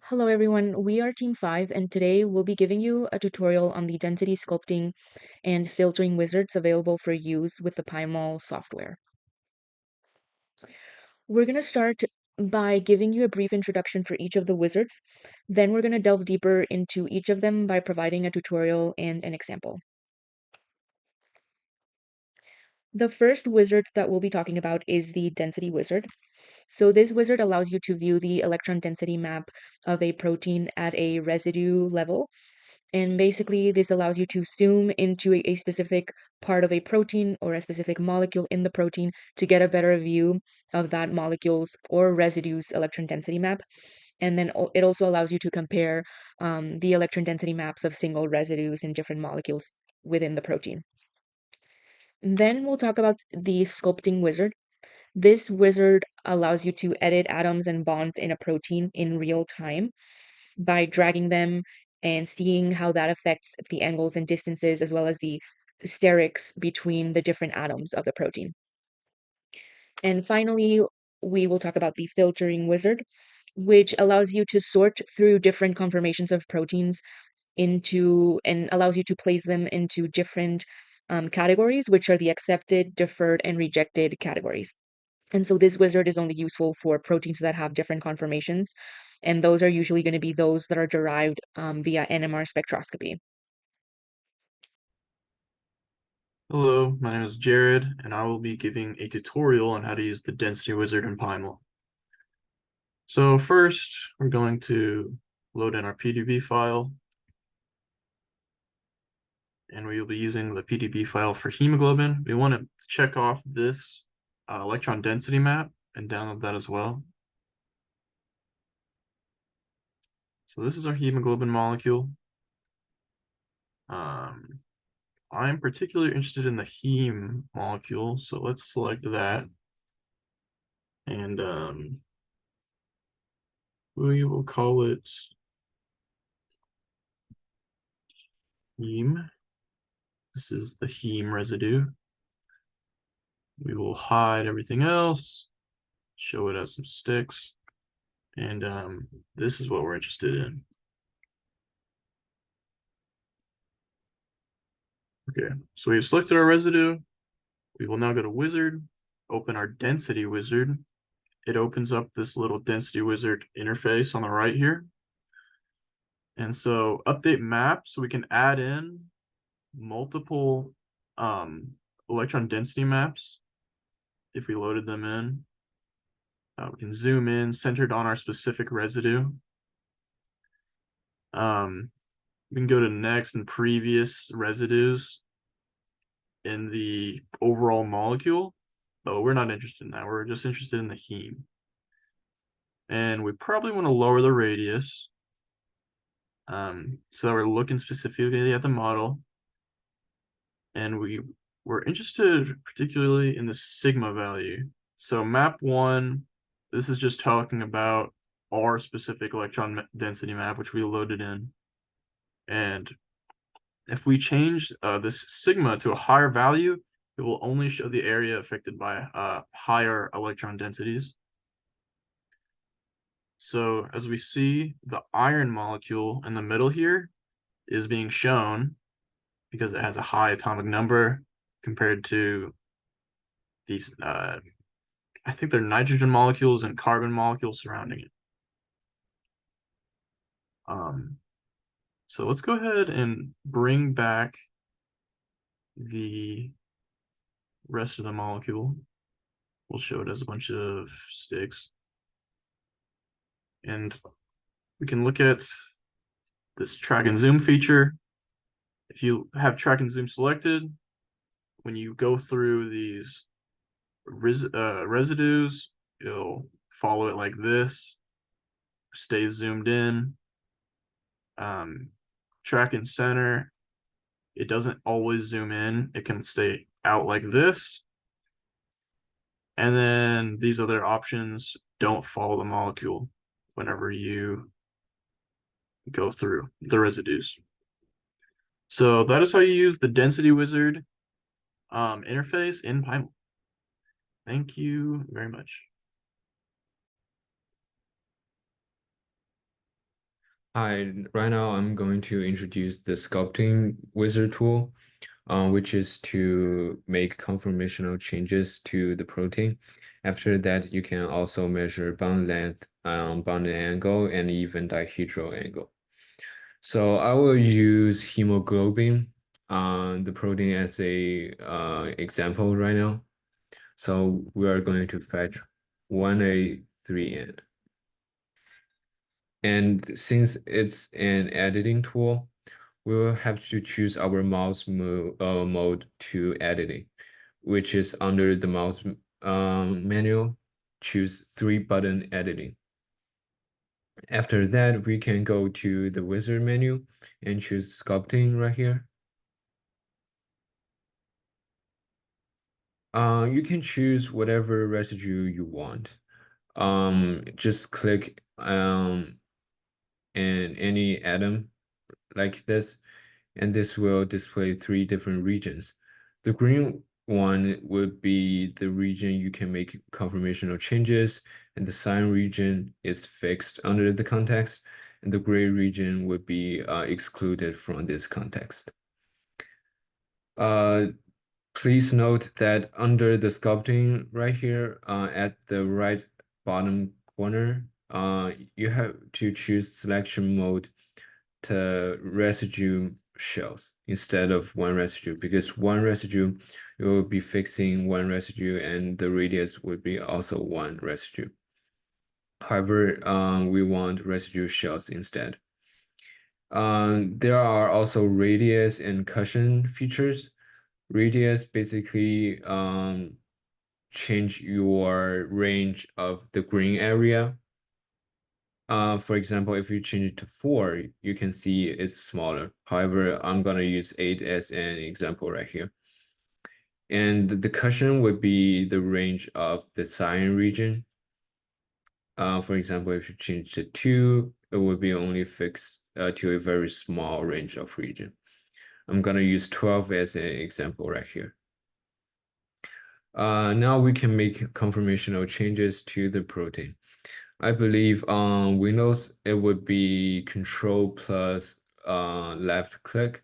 Hello everyone, we are Team 5 and today we'll be giving you a tutorial on the density sculpting and filtering wizards available for use with the PyMOL software. We're going to start by giving you a brief introduction for each of the wizards, then we're going to delve deeper into each of them by providing a tutorial and an example. The first wizard that we'll be talking about is the density wizard. So this wizard allows you to view the electron density map of a protein at a residue level. And basically, this allows you to zoom into a specific part of a protein or a specific molecule in the protein to get a better view of that molecule's or residue's electron density map. And then it also allows you to compare the electron density maps of single residues in different molecules within the protein. And then we'll talk about the sculpting wizard. This wizard allows you to edit atoms and bonds in a protein in real time by dragging them and seeing how that affects the angles and distances as well as the sterics between the different atoms of the protein. And finally, we will talk about the filtering wizard, which allows you to sort through different conformations of proteins into and allows you to place them into different categories, which are the accepted, deferred, and rejected categories. And so this wizard is only useful for proteins that have different conformations, and those are usually going to be those that are derived via NMR spectroscopy. Hello, my name is Jared, and I will be giving a tutorial on how to use the density wizard in PyMOL. So first, we're going to load in our PDB file, and we will be using the PDB file for hemoglobin. We want to check off this electron density map and download that as well. So this is our hemoglobin molecule. I'm particularly interested in the heme molecule, so let's select that. And we will call it heme. This is the heme residue. We will hide everything else, show it as some sticks, and this is what we're interested in. Okay, so we've selected our residue. We will now go to wizard, open our density wizard. It opens up this little density wizard interface on the right here. And so update map, so we can add in multiple electron density maps if we loaded them in. We can zoom in centered on our specific residue. We can go to next and previous residues in the overall molecule, but we're not interested in that. We're just interested in the heme. And we probably want to lower the radius so that we're looking specifically at the model. And we're interested particularly in the sigma value. So map 1, this is just talking about our specific electron density map, which we loaded in. And if we change this sigma to a higher value, it will only show the area affected by higher electron densities. So as we see, the iron molecule in the middle here is being shown because it has a high atomic number compared to these, I think they're nitrogen molecules and carbon molecules surrounding it. So let's go ahead and bring back the rest of the molecule. We'll show it as a bunch of sticks. And we can look at this track and zoom feature. If you have track and zoom selected, when you go through these residues, you'll follow it like this, stay zoomed in. Track and center, it doesn't always zoom in. It can stay out like this. And then these other options don't follow the molecule whenever you go through the residues. So that is how you use the density wizard interface in PyMOL. Thank you very much. Hi, right now I'm going to introduce the sculpting wizard tool, which is to make conformational changes to the protein. After that, you can also measure bond length, bond angle, and even dihedral angle. So I will use hemoglobin, the protein as a example right now. So we are going to fetch 1A3N. And since it's an editing tool, we will have to choose our mode to editing, which is under the mouse menu, choose 3-button editing. After that, we can go to the wizard menu and choose sculpting right here. You can choose whatever residue you want. Just click in any atom like this, and this will display 3 different regions. The green one would be the region you can make conformational changes, and the cyan region is fixed under the context, and the gray region would be excluded from this context. Uh, Please note that under the sculpting right here, at the right bottom corner, you have to choose selection mode to residue shells instead of one residue, because one residue, you will be fixing one residue and the radius would be also one residue. However, we want residue shells instead. There are also radius and cushion features. Radius basically change your range of the green area. For example, if you change it to 4, you can see it's smaller. However, I'm gonna use 8 as an example right here. And the cushion would be the range of the cyan region. For example, if you change to 2, it would be only fixed to a very small range of region. I'm gonna use 12 as an example right here. Now we can make conformational changes to the protein. I believe on Windows it would be Control plus left click,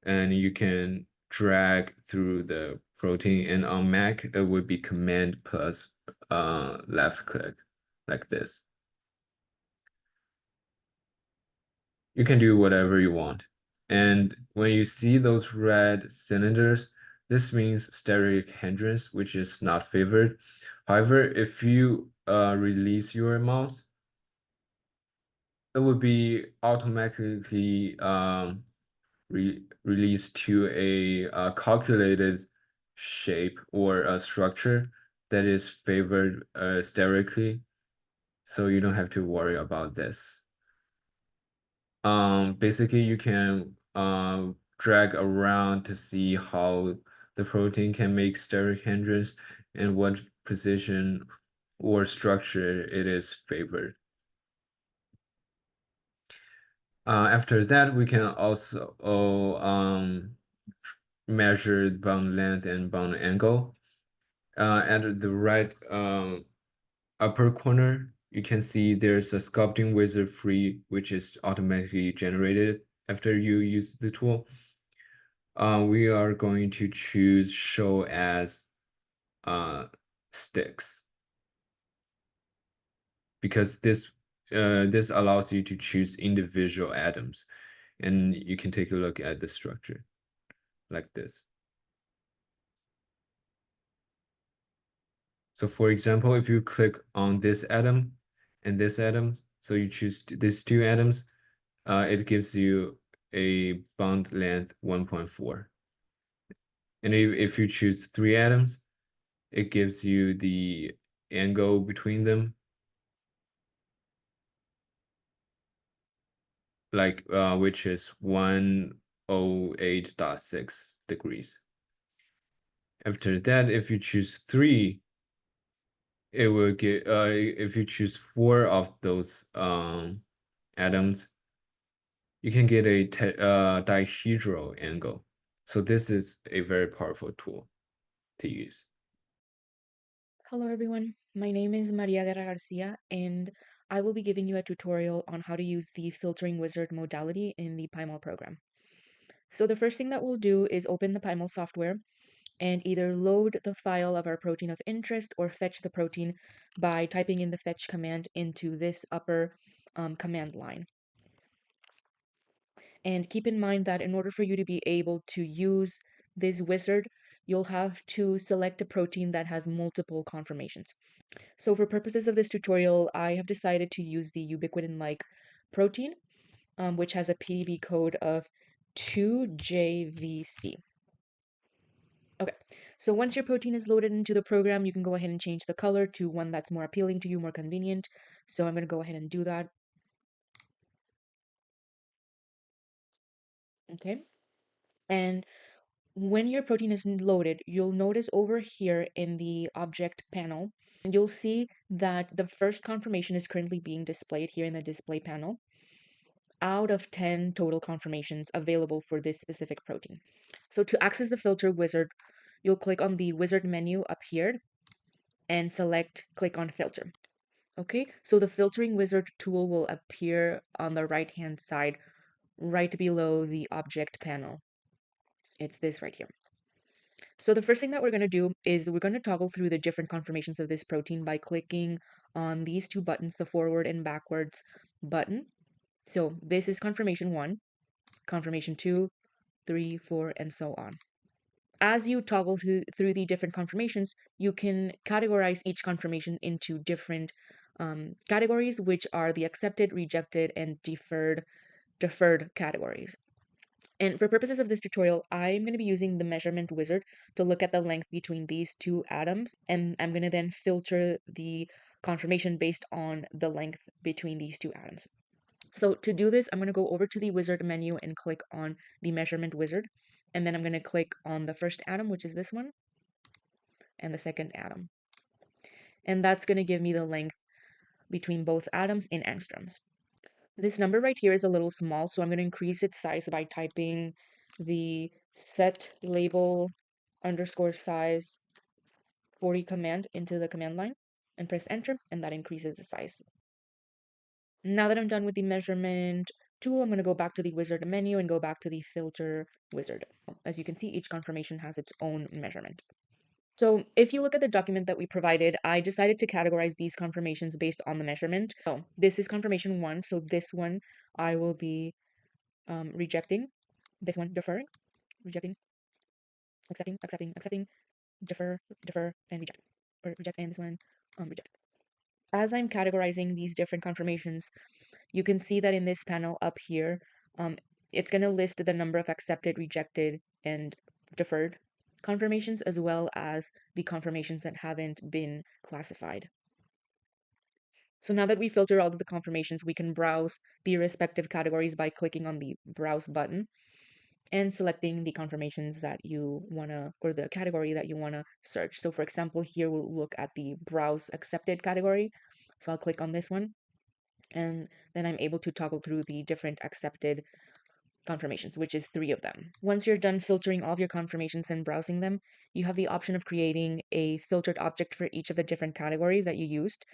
and you can drag through the protein. And on Mac it would be Command plus left click, like this. You can do whatever you want. And when you see those red cylinders, this means steric hindrance, which is not favored. However, if you release your mouse, it would be automatically released to a calculated shape or a structure that is favored sterically, so you don't have to worry about this. Basically, you can drag around to see how the protein can make steric hindrance and what position or structure it is favored. After that, we can also measure bond length and bond angle. At the right upper corner, you can see there's a sculpting wizard free, which is automatically generated after you use the tool. We are going to choose show as sticks, because this allows you to choose individual atoms, and you can take a look at the structure like this. So for example, if you click on this atom and this atom, so you choose these 2 atoms, it gives you a bond length 1.4. And if you choose 3 atoms, it gives you the angle between them, like which is 108.6 degrees. After that, if you choose 3, it will get if you choose 4 of those atoms, you can get a dihedral angle. So this is a very powerful tool to use. Hello, everyone. My name is Maria Guerra Garcia, and I will be giving you a tutorial on how to use the filtering wizard modality in the PyMOL program. So the first thing that we'll do is open the PyMOL software and either load the file of our protein of interest or fetch the protein by typing in the fetch command into this upper command line. And keep in mind that in order for you to be able to use this wizard, you'll have to select a protein that has multiple conformations. So for purposes of this tutorial, I have decided to use the ubiquitin-like protein, which has a PDB code of 2JVC. Okay, so once your protein is loaded into the program, you can go ahead and change the color to one that's more appealing to you, more convenient. So I'm going to go ahead and do that. Okay, and when your protein is loaded, you'll notice over here in the object panel, you'll see that the first conformation is currently being displayed here in the display panel out of 10 total conformations available for this specific protein. So to access the filter wizard, you'll click on the wizard menu up here and click on filter. Okay, so the filtering wizard tool will appear on the right hand side right below the object panel. It's this right here. So the first thing that we're going to do is we're going to toggle through the different conformations of this protein by clicking on these two buttons, the forward and backwards button. So this is conformation 1, conformation 2, 3, 4, and so on. As you toggle through the different conformations, you can categorize each conformation into different categories, which are the accepted, rejected, and deferred categories. And for purposes of this tutorial, I'm going to be using the measurement wizard to look at the length between these two atoms, and I'm going to then filter the conformation based on the length between these two atoms. So to do this, I'm going to go over to the wizard menu and click on the measurement wizard, and then I'm going to click on the first atom, which is this one, and the second atom. And that's going to give me the length between both atoms in angstroms. This number right here is a little small, so I'm going to increase its size by typing the set label underscore size 40 command into the command line and press enter, and that increases the size. Now that I'm done with the measurement tool, I'm going to go back to the wizard menu and go back to the filter wizard. As you can see, each conformation has its own measurement. So if you look at the document that we provided, I decided to categorize these conformations based on the measurement. So this is conformation 1. So this one I will be rejecting. This one deferring, rejecting, accepting, defer, and reject. Or reject, and this one reject. As I'm categorizing these different conformations, you can see that in this panel up here, it's going to list the number of accepted, rejected, and deferred conformations, as well as the conformations that haven't been classified. So now that we filter all of the conformations, we can browse the respective categories by clicking on the browse button and selecting the conformations that you want to, or the category that you want to search. So for example, here we'll look at the browse accepted category. So I'll click on this one, and then I'm able to toggle through the different accepted conformations, which is 3 of them. Once you're done filtering all of your conformations and browsing them, you have the option of creating a filtered object for each of the different categories that you used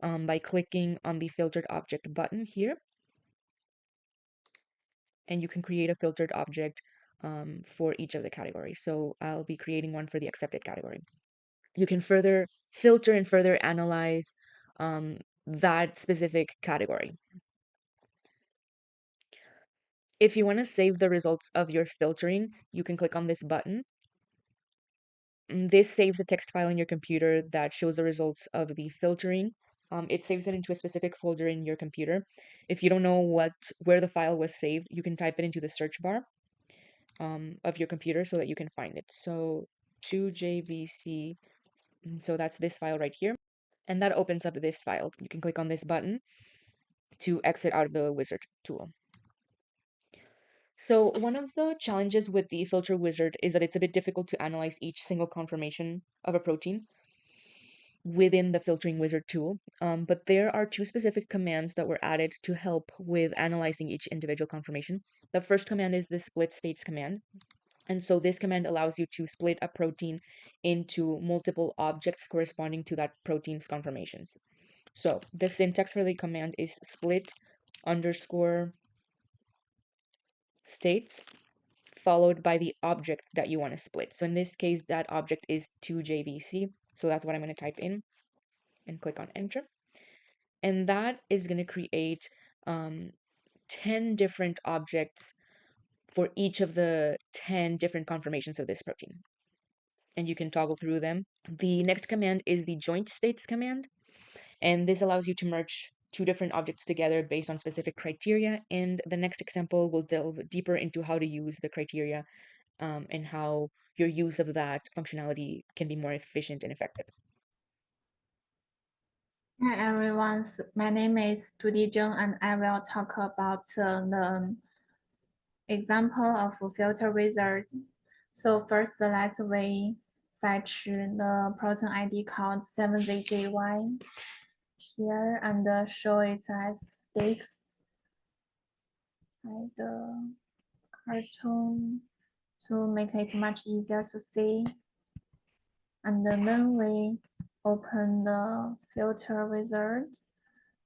by clicking on the filtered object button here. And you can create a filtered object for each of the categories. So I'll be creating one for the accepted category. You can further filter and further analyze that specific category. If you want to save the results of your filtering, you can click on this button. This saves a text file in your computer that shows the results of the filtering. It saves it into a specific folder in your computer. If you don't know where the file was saved, you can type it into the search bar of your computer so that you can find it. So 2JVC, so that's this file right here. And that opens up this file. You can click on this button to exit out of the wizard tool. So one of the challenges with the filter wizard is that it's a bit difficult to analyze each single conformation of a protein within the filtering wizard tool. But there are 2 specific commands that were added to help with analyzing each individual conformation. The first command is the split states command. And so this command allows you to split a protein into multiple objects corresponding to that protein's conformations. So the syntax for the command is split underscore states followed by the object that you want to split. So in this case, that object is 2JVC. So that's what I'm going to type in and click on enter. And that is going to create 10 different objects for each of the 10 different conformations of this protein. And you can toggle through them. The next command is the joint states command. And this allows you to merge two different objects together based on specific criteria. And the next example will delve deeper into how to use the criteria and how your use of that functionality can be more efficient and effective. Hi everyone, my name is Judy Zheng and I will talk about the example of filter wizard. So first, let's we fetch the protein ID called 7ZJY here and show it as sticks by the cartoon to make it much easier to see. And then we open the filter wizard.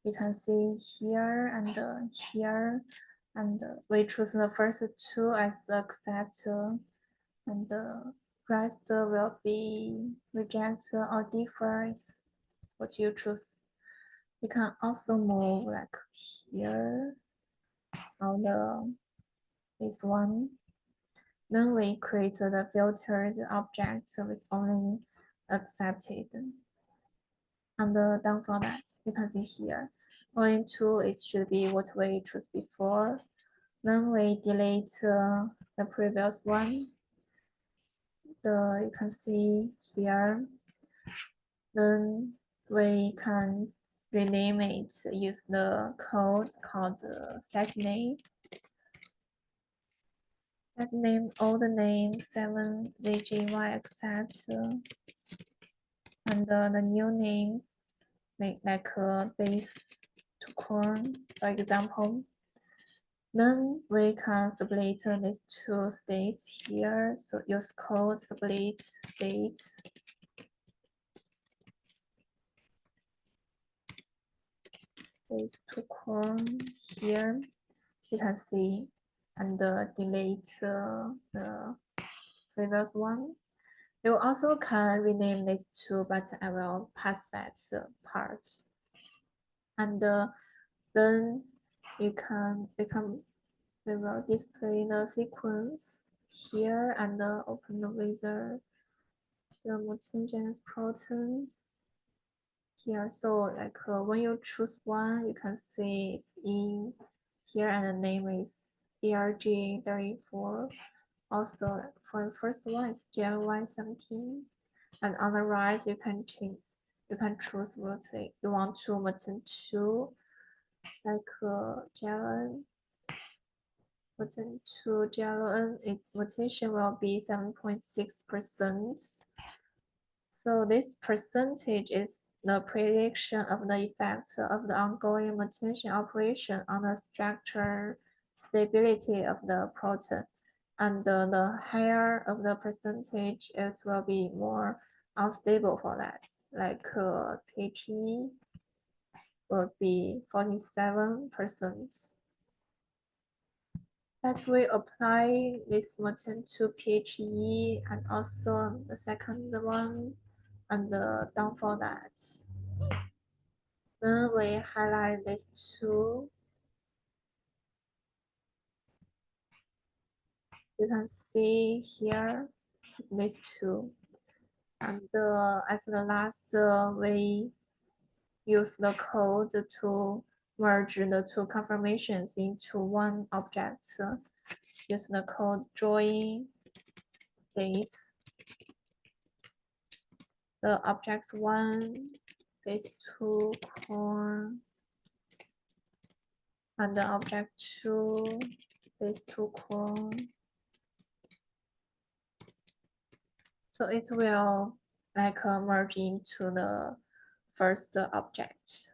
You can see here and here, and we choose the first two as accept, and the rest will be reject or difference what you choose. You can also move like here on this one. Then we create the filtered object with only accepted. And down for that, you can see here. Only two, it should be what we choose before. Then we delete the previous one. You can see here. Then we can rename it, use the code called set name. Set name, old name 7ZJY accept, and the new name make like a base to corn, for example. Then we can split these two states here. So use code split state. Base to corn here. You can see and delete the previous one. You also can rename these two, but I will pass that part. And then we will display the sequence here and open the wizard. The mutagenous protein here. So like when you choose one, you can see it's in here and the name is ERG34. Also for the first one, it's GL117. And on the right, you can change. You can choose what you want to mutant to, like GLN. Mutant to GLN, mutation will be 7.6%. So this percentage is the prediction of the effects of the ongoing mutation operation on the structure stability of the protein. And the higher of the percentage, it will be more unstable for that. Like PHE will be 47%. That we apply this mutant to PHE and also the second one and down for that. Then we highlight these two. You can see here is these two. And as the last, we use the code to merge the two conformations into one object. Use the code join states. The objects 1, base 2, corn, and the object 2, base 2, corn. So it will like merge into the first object.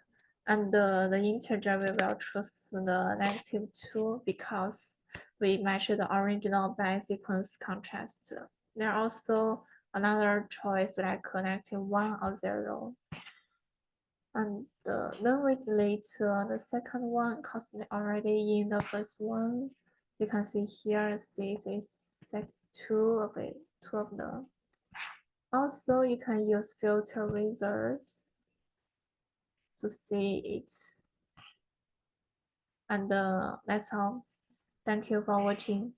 And the integer we will choose the -2 because we match the original by sequence contrast. There are also another choice like -1 or 0. And then we delete the second one because they already in the first one. You can see here state is two of them. Also, you can use filter wizards to see it. And that's all. Thank you for watching.